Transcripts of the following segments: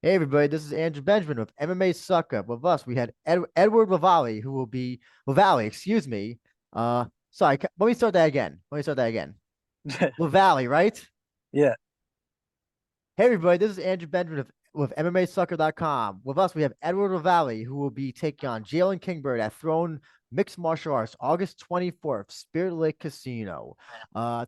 Hey everybody, this is Andrew Benjamin with MMA Suckup. With us, we had Edward Lavallie, Lavallie, excuse me. Sorry, let me start that again. Lavallie, right? Yeah. Hey everybody, this is Andrew Benjamin with MMAsucker.com. With us, we have Edward Lavallie, who will be taking on Jalen Kingbird at Throne Mixed Martial Arts, August 24th, Spirit Lake Casino.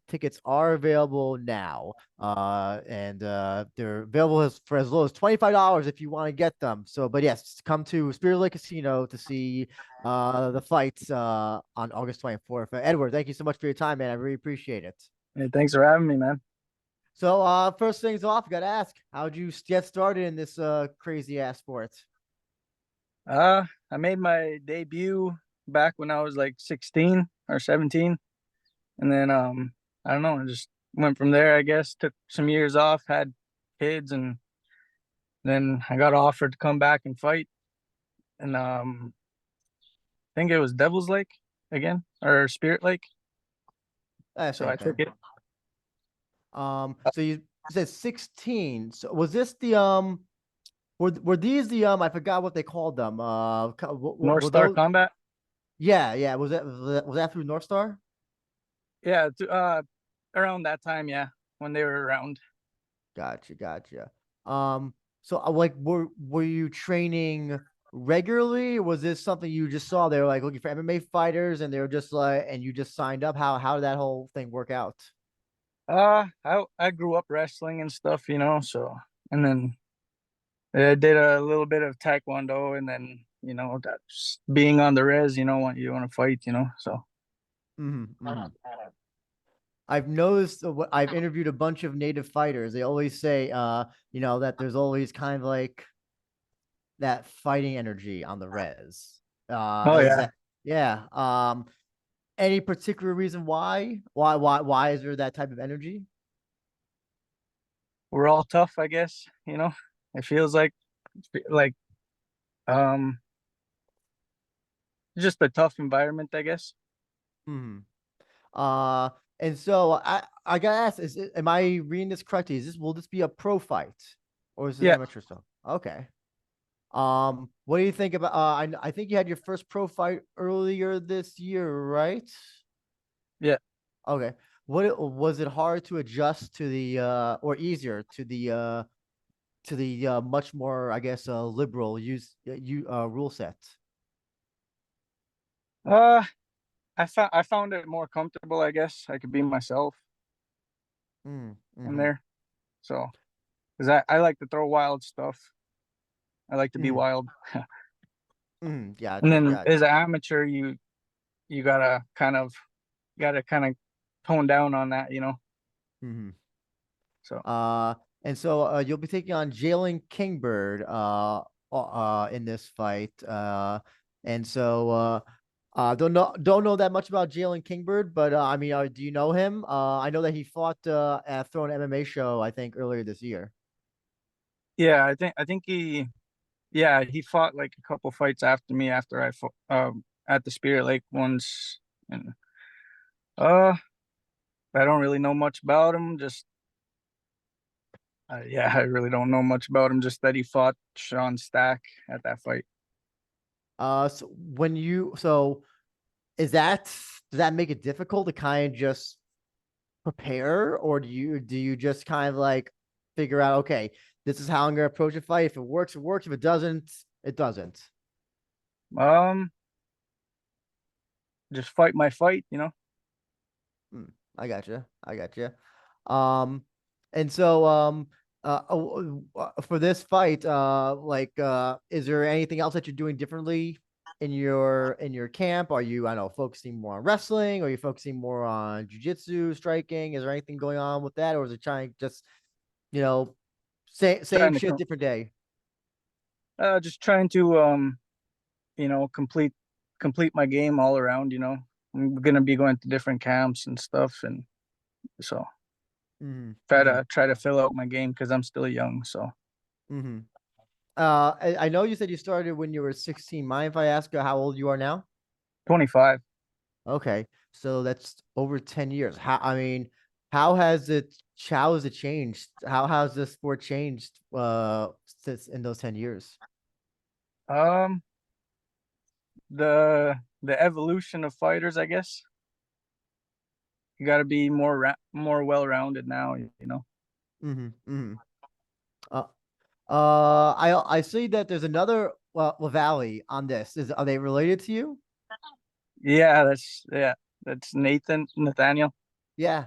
Tickets are available now. And they're available for as low as $25 if you want to get them. So, but yes, come to Spirit Lake Casino to see the fights on August 24th. Edward, thank you so much for your time, man. I really appreciate it. Hey, thanks for having me, man. So, first things off, got to ask, how'd you get started in this crazy ass sport? I made my debut back when I was like 16 or 17. And then I don't know, I just went from there, I guess. Took some years off, had kids, and then I got offered to come back and fight. And I think it was Devil's Lake again or Spirit Lake. That's So I okay. took it. So you said 16. So was this the were these the I forgot what they called them. North Were Star those? Combat. Yeah, yeah. Was that through North Star? Yeah, around that time, yeah, when they were around. Gotcha, gotcha. So like, were you training regularly, or was this something you just saw? They were like looking for MMA fighters, and they were just like, and you just signed up. How did that whole thing work out? I grew up wrestling and stuff, so and then I did a little bit of taekwondo, and then that's being on the res. Want you want to fight, so Mm-hmm. I've noticed I've interviewed a bunch of native fighters. They always say, that there's always kind of like that fighting energy on the res. oh Is yeah, that yeah? Any particular reason why? Why is there that type of energy? we're all tough, I guess. It feels like um just a tough environment, I guess. Hmm. Uh, and so I gotta ask, am I reading this correctly? Will this be a pro fight, or is this Yeah, amateur stuff? Okay. What do you think about? I think you had your first pro fight earlier this year, right? yeah. Okay. What was it hard to adjust to the or easier to the much more, I guess, liberal rule set? Uh, I found it more comfortable. I guess I could be myself in Mm-hmm. there. So, because I like to throw wild stuff. I like to be Mm, wild. And gotcha, then gotcha. as an amateur, you gotta kind of tone down on that. Mm-hmm. So Uh, and so you'll be taking on Jalen Kingbird in this fight. And so don't know that much about Jalen Kingbird, but I mean, do you know him? I know that he fought at Throne MMA show, I think, earlier this year. yeah, I think he fought like a couple fights after me after I fought at the Spirit Lake once, and uh I don't really know much about him. Just yeah, I really don't know much about him. Just that he fought Sean Stack at that fight. So is that does that make it difficult to kind of just prepare, or do you just kind of like figure out, okay, this is how I'm gonna approach a fight. If it works, it works. If it doesn't, it doesn't. Um, just fight my fight. Hmm, I gotcha. I gotcha. Um, and so for this fight, is there anything else that you're doing differently in your camp? Are you, I don't know, focusing more on wrestling? Or are you focusing more on jujitsu, striking? Is there anything going on with that, or is it trying just you know same Trying to shit, come, different day? just trying to complete my game all around. I'm gonna be going to different camps and stuff, and so Mm-hmm. try Mm-hmm. to try to fill out my game because I'm still young. So Mm-hmm. I know you said you started when you were 16. Mind if I ask how old you are now? 25. Okay, so that's over 10 years. I mean, how has it changed? How has the sport changed since in those 10 years? Um, the evolution of fighters, I guess. You got to be more well-rounded now, you know. Mm-hmm. Mm-hmm. Uh, I see that there's another Lavallie on this. Are they related to you? Yeah, that's Nathaniel. Yeah.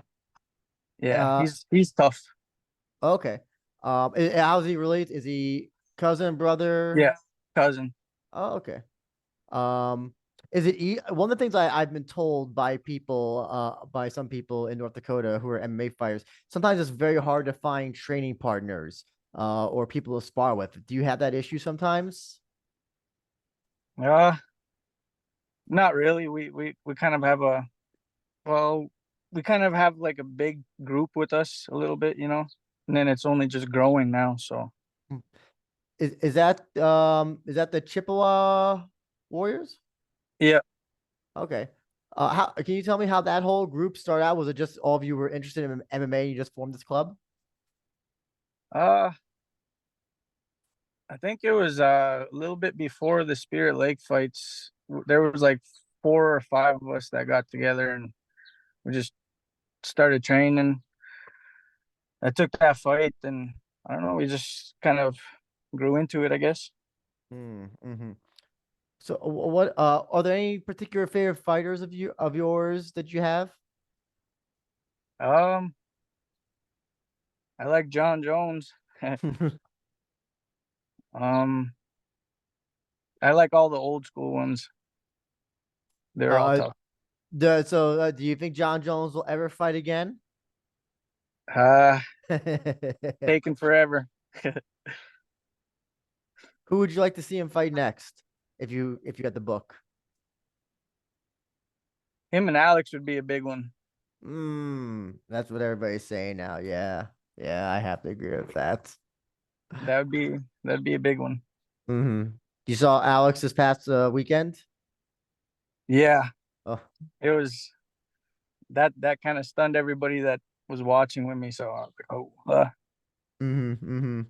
Yeah, Uh, he's tough. okay. How's he related? Is he cousin, brother? Yeah, cousin. Oh, okay. Um, is it one of the things I've been told by people, by some people in North Dakota who are MMA fighters, sometimes it's very hard to find training partners, or people to spar with. Do you have that issue sometimes? Uh, Not really. We kind of have a well, we kind of have like a big group with us a little bit, you know, and then it's only just growing now. So Hmm. Is that the Chippewa Warriors? yeah. Okay. How can you tell me how that whole group started out? Was it just all of you were interested in MMA and you just formed this club? Uh, I think it was a little bit before the Spirit Lake fights. There was like 4 or 5 of us that got together and we just started training. I took that fight and I don't know, we just kind of grew into it, I guess. Mm-hmm. So what are there any particular favorite fighters of yours that you have? Um, I like John Jones. um, I like all the old school ones. They're all uh tough. do you think John Jones will ever fight again? Uh, Who Taking forever. would you like to see him fight next if you had the book? Him and Alex would be a big one. That's what everybody's saying now. Yeah. Yeah, I have to agree with that. That'd be a big one. You saw Alex this past weekend? Yeah, Oh. it was that kind of stunned everybody that was watching with me. So I was like, oh, Mm-hmm.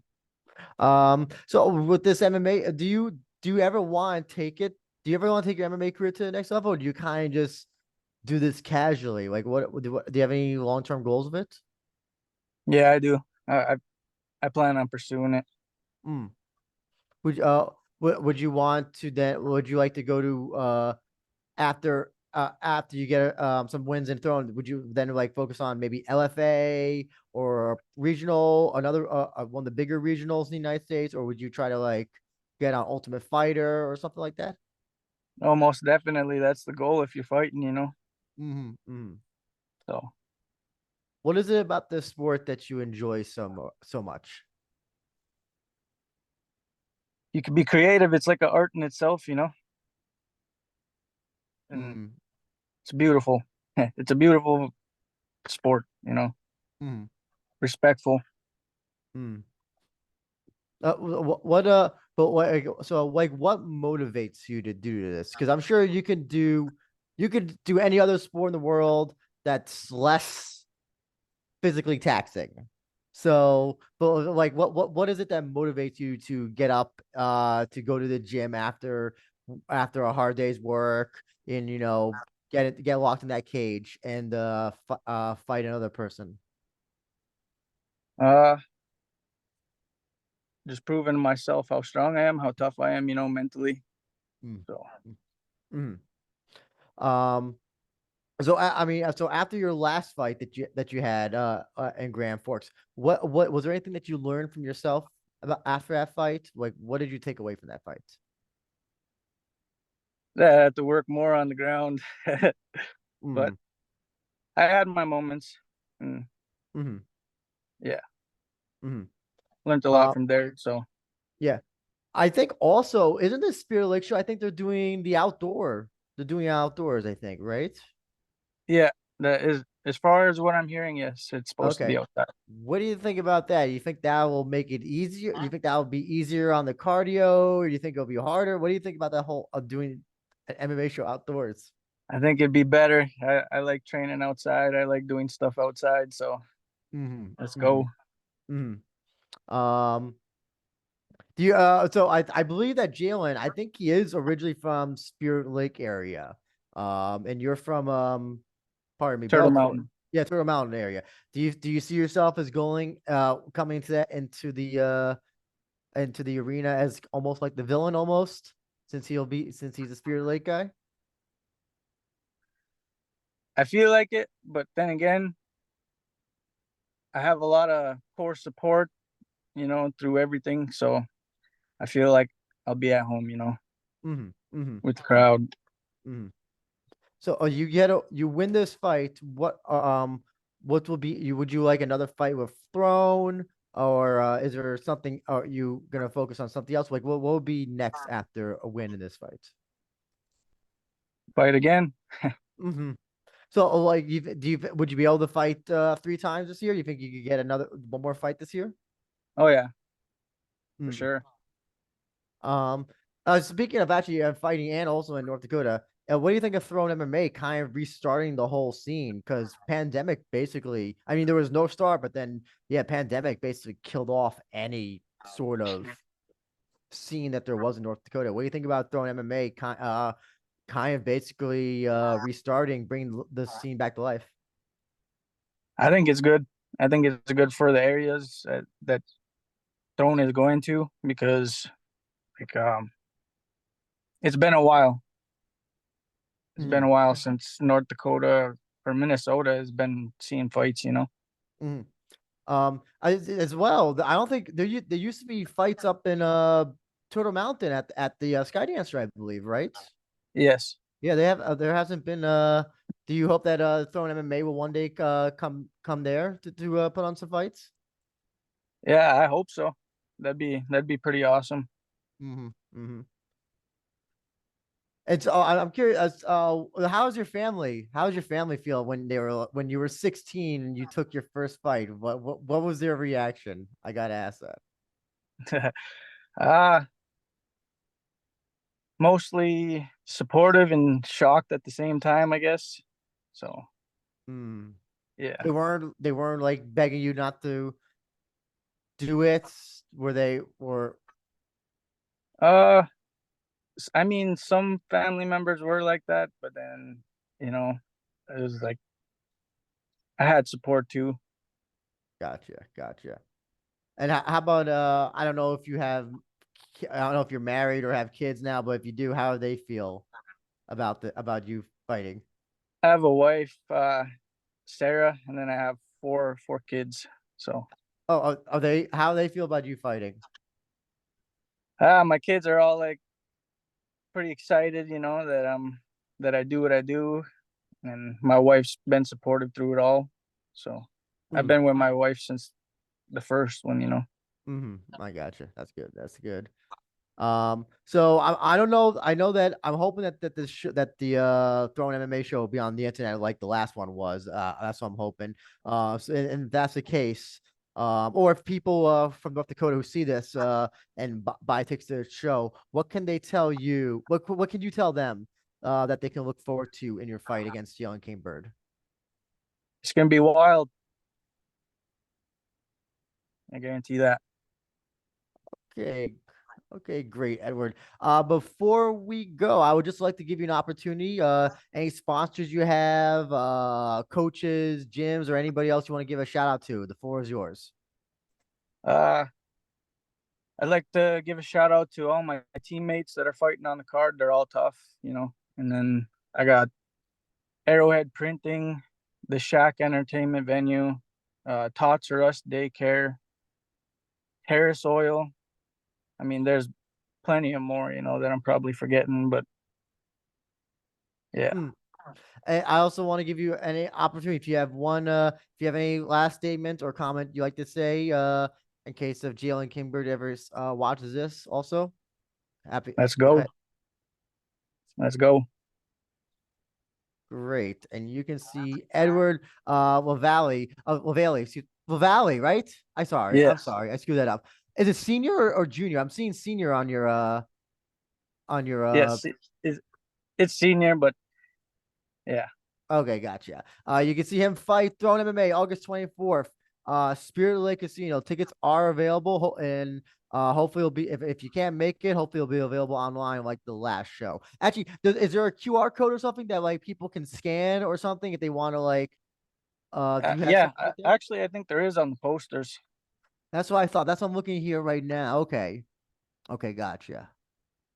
So with this MMA, do you ever want to take it? Do you ever want to take your MMA career to the next level, or do you kind of just do this casually? Like, do you have any long term goals of it? yeah, I do. I plan on pursuing it. Mm. Would you want to then? Would you like to go to after you get some wins in Throne? Would you then like focus on maybe LFA or regional, another one of the bigger regionals in the United States, or would you try to like get on Ultimate Fighter or something like that? Oh, most definitely, that's the goal if you're fighting, you know. Mm-hmm. So What is it about this sport that you enjoy so much? you can be creative. It's like an art in itself, you know, and Mm-hmm. it's beautiful. It's a beautiful sport, you know, Mm-hmm. respectful. Mm-hmm. But what motivates you to do this? Because I'm sure you could do any other sport in the world that's less physically taxing. So, but like, what is it that motivates you to get up, to go to the gym after a hard day's work and get locked in that cage and fight another person? Uh, just proving to myself how strong I am, how tough I am, you know, mentally. Mm. So Mm. Um, So I mean, so after your last fight that you had in Grand Forks, what was there anything that you learned from yourself about after that fight? Like, what did you take away from that fight? I had to work more on the ground, but Mm, I had my moments. And mm, yeah, mm. learned a lot Uh, from there. So yeah. I think also isn't this Spirit Lake show? I think they're doing the outdoor. They're doing outdoors. I think, right? yeah, that is as far as what I'm hearing. Yes, it's supposed to be Okay. outside. What do you think about that? You think that will make it easier? You think that will be easier on the cardio, or do you think it'll be harder? What do you think about that whole of doing an MMA show outdoors? I think it'd be better. I like training outside. I like doing stuff outside. So Mm-hmm. let's Mm-hmm. go. Mm-hmm. Do you so I believe that Jalen, I think he is originally from Spirit Lake area. And you're from pardon me, Turtle Belcourt. Mountain. Yeah, Turtle Mountain area. Do you see yourself as going coming to that into the arena as almost like the villain almost since he's a Spirit Lake guy? I feel like it, but then again, I have a lot of core support, through everything. So I feel like I'll be at home, Mm-hmm. Mm-hmm. with the crowd. Mm-hmm. So you win this fight. What will be you would you like another fight with Throne or is there something are you gonna focus on something else? Like what will be next after a win in this fight? Fight again. Mm-hmm. So like would you be able to fight 3 times this year? You think you could get another one more fight this year? Oh yeah, for Mm. sure. Um, speaking of actually fighting and also in North Dakota, what do you think of Throne MMA kind of restarting the whole scene? Because pandemic basically, I mean, there was no start, but then yeah, pandemic basically killed off any sort of scene that there was in North Dakota. What do you think about Throne MMA kind of basically restarting, bringing the scene back to life? I think it's good. I think it's good for the areas that Throne is going to because like it's been a while. It's been Mm-hmm. a while since North Dakota or Minnesota has been seeing fights. Mm-hmm. As well, I don't think there used to be fights up in Turtle Mountain at the Skydancer, I believe, right? Yes. Yeah, they have. There hasn't been. Do you hope that Throne MMA will one day come there to put on some fights? Yeah, I hope so. That'd be pretty awesome. Mm-hmm. Mm-hmm. And so I'm curious. How's your family? How did your family feel when you were 16 and you took your first fight? What was their reaction? I gotta ask that. Ah, mostly supportive and shocked at the same time, I guess. So Hmm. yeah. They weren't like begging you not to do it. Were they or Uh, I mean, some family members were like that, but then you know, it was like I had support too. gotcha. And how about I don't know if you have I don't know if you're married or have kids now, but if you do, how do they feel about you fighting? I have a wife, Sarah, and then I have four kids. So Oh, are they how do they feel about you fighting? my kids are all like pretty excited, that I do what I do, and my wife's been supportive through it all. So I've Mm-hmm. been with my wife since the first one. Mm-hmm. I gotcha. That's good. That's good. So I don't know. I know that I'm hoping that that the Throne MMA show will be on the internet like the last one was. That's what I'm hoping. And if that's the case, or if people from North Dakota who see this and buy tickets to the show, what can they tell you? What can you tell them that they can look forward to in your fight against Jalen Kingbird? It's gonna be wild. I guarantee that. Okay. Okay, great, Edward. Before we go, I would just like to give you an opportunity. Any sponsors you have, coaches, gyms, or anybody else you want to give a shout out to? The floor is yours. Uh, I'd like to give a shout out to all my teammates that are fighting on the card. They're all tough. And then I got Arrowhead Printing, the Shack Entertainment Venue, Tots R Us Daycare, Harris Oil. I mean, there's plenty of more, that I'm probably forgetting, but yeah, Mm. And I also want to give you any opportunity if you have any last statement or comment you like to say, in case of Jalen Kingbird ever watches this. Also, happy. let's Go go. ahead. Let's go. Great. And you can see Edward Lavallie, Lavallie, right? I'm Yes. sorry. I screwed that up. Is it senior or junior? I'm seeing senior on your Yes. It's senior, but Yeah. Okay, gotcha. You can see him fight Throne MMA August 24th. Spirit Lake Casino. Tickets are available, and hopefully it'll be if you can't make it, hopefully it'll be available online like the last show. Actually, is there a QR code or something that like people can scan or something if they want to like do you have Yeah. something like that? Actually, I think there is on the posters. That's what I thought. That's what I'm looking here right now. Okay. Okay, gotcha.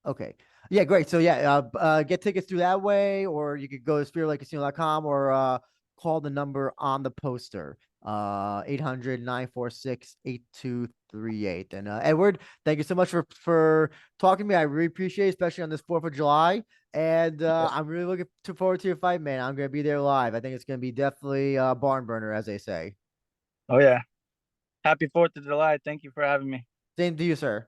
Okay. Yeah, great. So yeah, get tickets through that way, or you could go to spiritlightcasino.com or call the number on the poster. 800-946-8238. And Edward, thank you so much for talking to me. I really appreciate it, especially on this 4th of July. And Yeah. I'm really looking forward to your fight, man. I'm gonna be there live. I think it's gonna be definitely a barn burner, as they say. Oh yeah. Happy 4th of July. Thank you for having me. Same to you, sir.